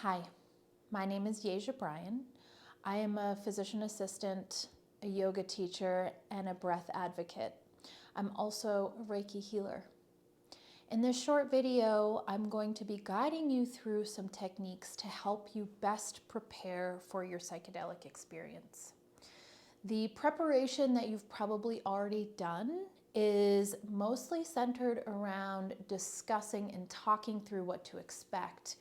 Hi, my name is Yeja Bryan. I am a physician assistant, a yoga teacher, and a breath advocate. I'm also a Reiki healer. In this short video, I'm going to be guiding you through some techniques to help you best prepare for your psychedelic experience. The preparation that you've probably already done is mostly centered around discussing and talking through what to expect,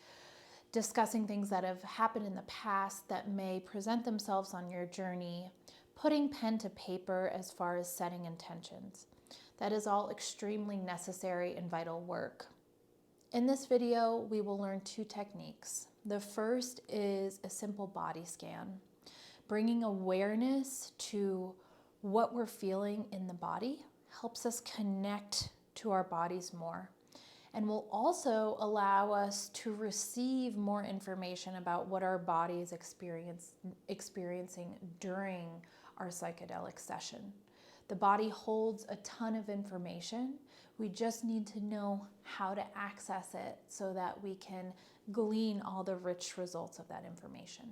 discussing things that have happened in the past that may present themselves on your journey, putting pen to paper as far as setting intentions. That is all extremely necessary and vital work. In this video, we will learn two techniques. The first is a simple body scan, bringing awareness to what we're feeling in the body helps us connect to our bodies more, and will also allow us to receive more information about what our body is experiencing during our psychedelic session. The body holds a ton of information. We just need to know how to access it so that we can glean all the rich results of that information.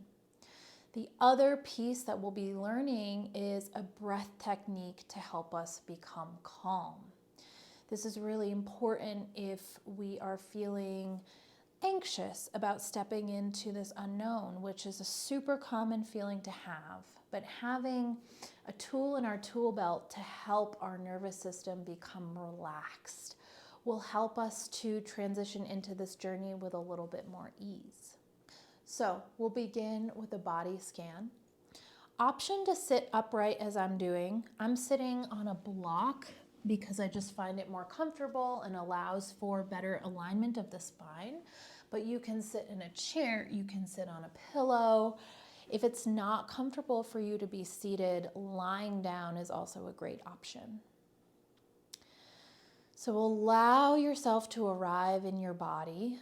The other piece that we'll be learning is a breath technique to help us become calm. This is really important if we are feeling anxious about stepping into this unknown, which is a super common feeling to have. But having a tool in our tool belt to help our nervous system become relaxed will help us to transition into this journey with a little bit more ease. So we'll begin with a body scan. Option to sit upright as I'm doing. I'm sitting on a block because I just find it more comfortable and allows for better alignment of the spine. But you can sit in a chair, you can sit on a pillow. If it's not comfortable for you to be seated, lying down is also a great option. So allow yourself to arrive in your body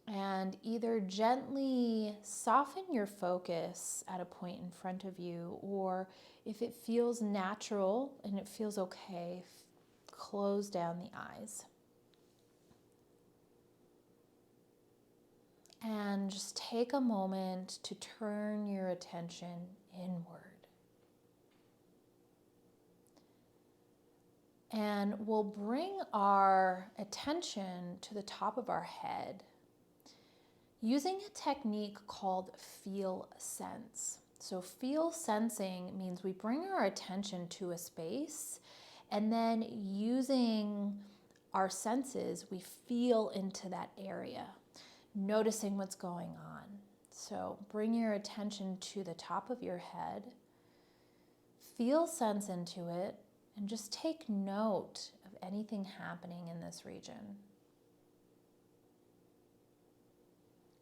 and either gently soften your focus at a point in front of you, or if it feels natural and it feels okay, close down the eyes. And just take a moment to turn your attention inward. And we'll bring our attention to the top of our head using a technique called feel sense. So feel sensing means we bring our attention to a space, and then using our senses, we feel into that area, noticing what's going on. So bring your attention to the top of your head, feel sense into it, and just take note of anything happening in this region.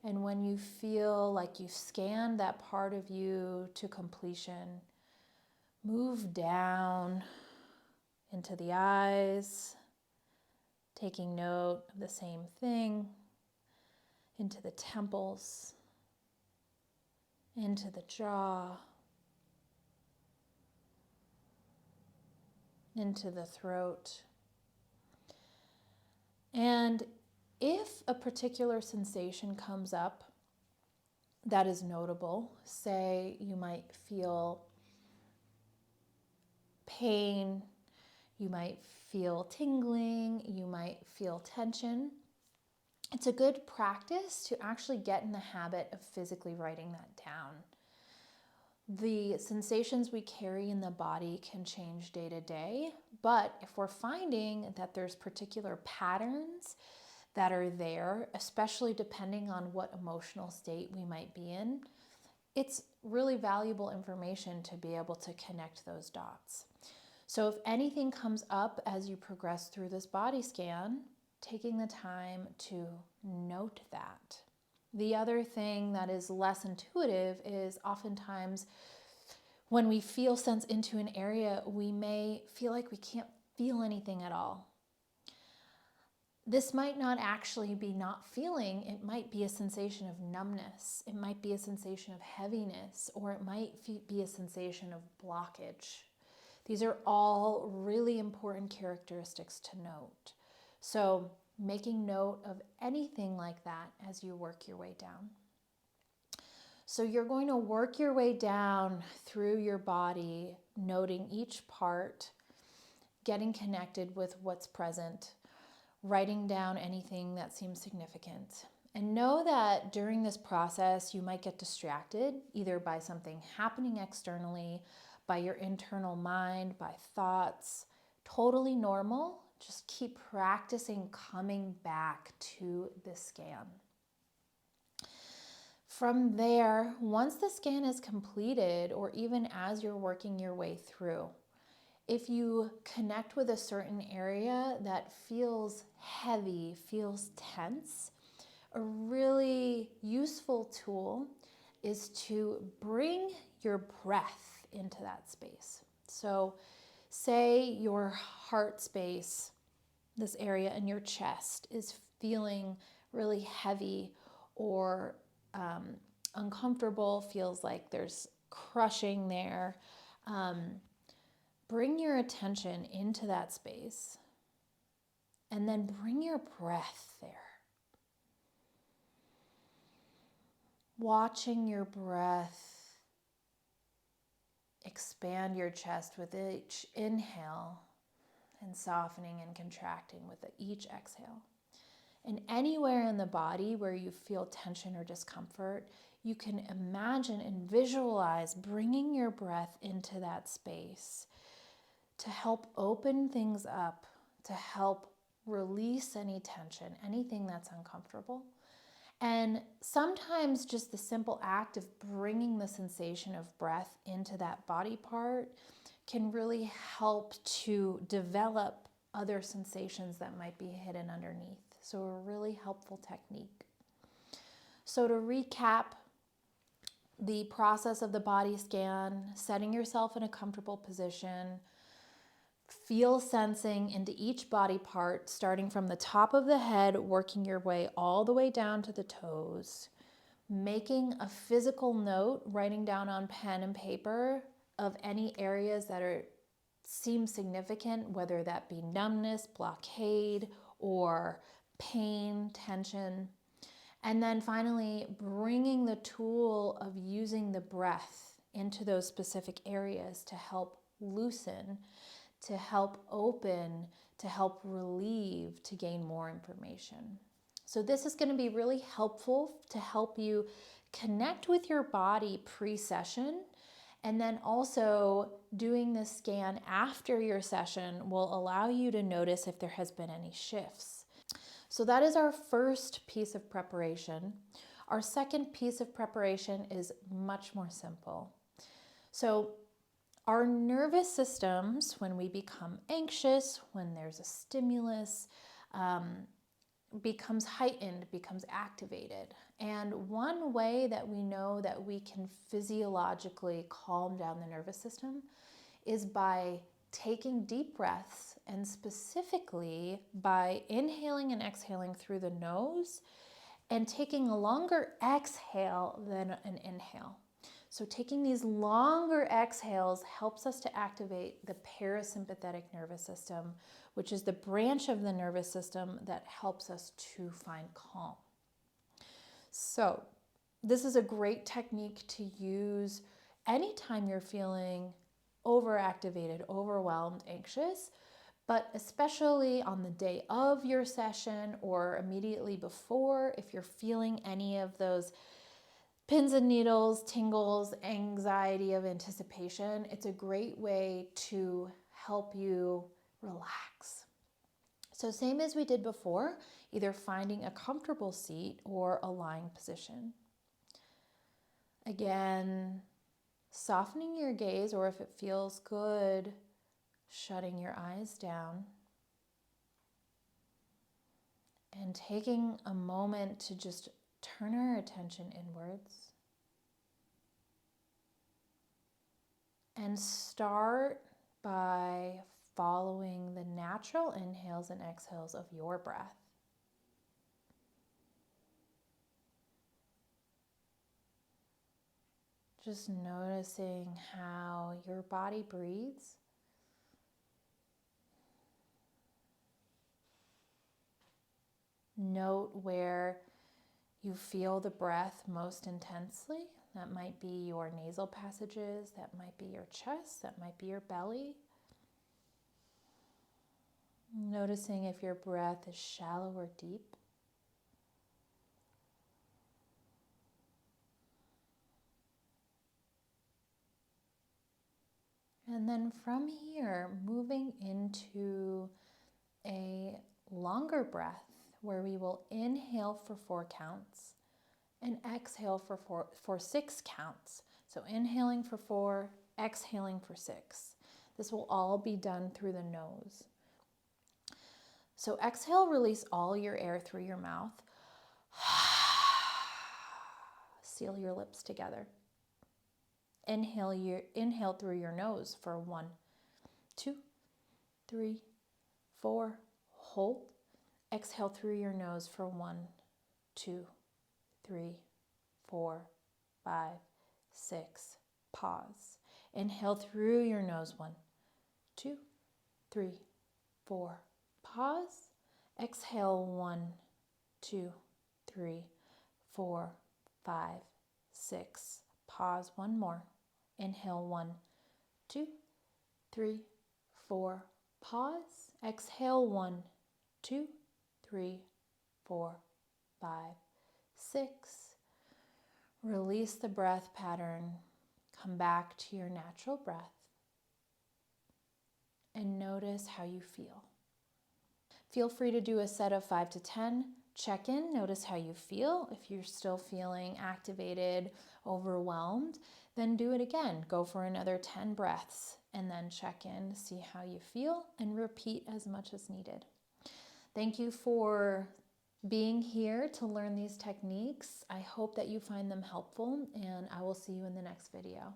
And when you feel like you've scanned that part of you to completion, move down into the eyes, taking note of the same thing, into the temples, into the jaw, into the throat. And if a particular sensation comes up that is notable, say you might feel pain, you might feel tingling, you might feel tension, it's a good practice to actually get in the habit of physically writing that down. The sensations we carry in the body can change day to day, but if we're finding that there's particular patterns that are there, especially depending on what emotional state we might be in, it's really valuable information to be able to connect those dots. So if anything comes up as you progress through this body scan, taking the time to note that. The other thing that is less intuitive is oftentimes when we feel sense into an area, we may feel like we can't feel anything at all. This might not actually be not feeling, it might be a sensation of numbness, it might be a sensation of heaviness, or it might be a sensation of blockage. These are all really important characteristics to note. So making note of anything like that as you work your way down. So you're going to work your way down through your body, noting each part, getting connected with what's present, writing down anything that seems significant. And know that during this process, you might get distracted either by something happening externally, by your internal mind, by thoughts. Totally normal. Just keep practicing coming back to the scan. From there, once the scan is completed, or even as you're working your way through, if you connect with a certain area that feels heavy, feels tense, a really useful tool is to bring your breath into that space. So say your heart space, this area in your chest, is feeling really heavy or uncomfortable, feels like there's crushing there. Bring your attention into that space and then bring your breath there. Watching your breath expand your chest with each inhale and softening and contracting with each exhale. And anywhere in the body where you feel tension or discomfort, you can imagine and visualize bringing your breath into that space to help open things up, to help release any tension, anything that's uncomfortable. And sometimes just the simple act of bringing the sensation of breath into that body part can really help to develop other sensations that might be hidden underneath. So a really helpful technique. So to recap the process of the body scan, setting yourself in a comfortable position, feel sensing into each body part, starting from the top of the head, working your way all the way down to the toes, making a physical note, writing down on pen and paper of any areas that seem significant, whether that be numbness, blockade, or pain, tension. And then finally, bringing the tool of using the breath into those specific areas to help loosen, to help open, to help relieve, to gain more information. So this is going to be really helpful to help you connect with your body pre-session, and then also doing the scan after your session will allow you to notice if there has been any shifts. So that is our first piece of preparation. Our second piece of preparation is much more simple. So our nervous systems, when we become anxious, when there's a stimulus, becomes heightened, becomes activated. And one way that we know that we can physiologically calm down the nervous system is by taking deep breaths, and specifically by inhaling and exhaling through the nose and taking a longer exhale than an inhale. So taking these longer exhales helps us to activate the parasympathetic nervous system, which is the branch of the nervous system that helps us to find calm. So this is a great technique to use anytime you're feeling overactivated, overwhelmed, anxious, but especially on the day of your session or immediately before, if you're feeling any of those pins and needles, tingles, anxiety of anticipation, it's a great way to help you relax. So same as we did before, either finding a comfortable seat or a lying position. Again, softening your gaze, or if it feels good, shutting your eyes down and taking a moment to just turn our attention inwards and start by following the natural inhales and exhales of your breath. Just noticing how your body breathes. Note where you feel the breath most intensely. That might be your nasal passages, that might be your chest, that might be your belly. Noticing if your breath is shallow or deep. And then from here, moving into a longer breath where we will inhale for 4 counts and exhale for 6 counts. So inhaling for 4, exhaling for 6. This will all be done through the nose. So exhale, release all your air through your mouth. Seal your lips together. Inhale through your nose for 1, 2, 3, 4. Hold. Exhale through your nose for 1, 2, 3, 4, 5, 6. Pause. Inhale through your nose. 1, 2, 3, 4. Pause. Exhale 1, 2, 3, 4, 5, 6. Pause. One more. Inhale 1, 2, 3, 4. Pause. Exhale 1, 2, 3, 4, 5, 6. Release the breath pattern. Come back to your natural breath and notice how you feel. Feel free to do a set of 5 to 10. Check in, notice how you feel. If you're still feeling activated, overwhelmed, then do it again. Go for another 10 breaths and then check in, see how you feel, and repeat as much as needed. Thank you for being here to learn these techniques. I hope that you find them helpful, and I will see you in the next video.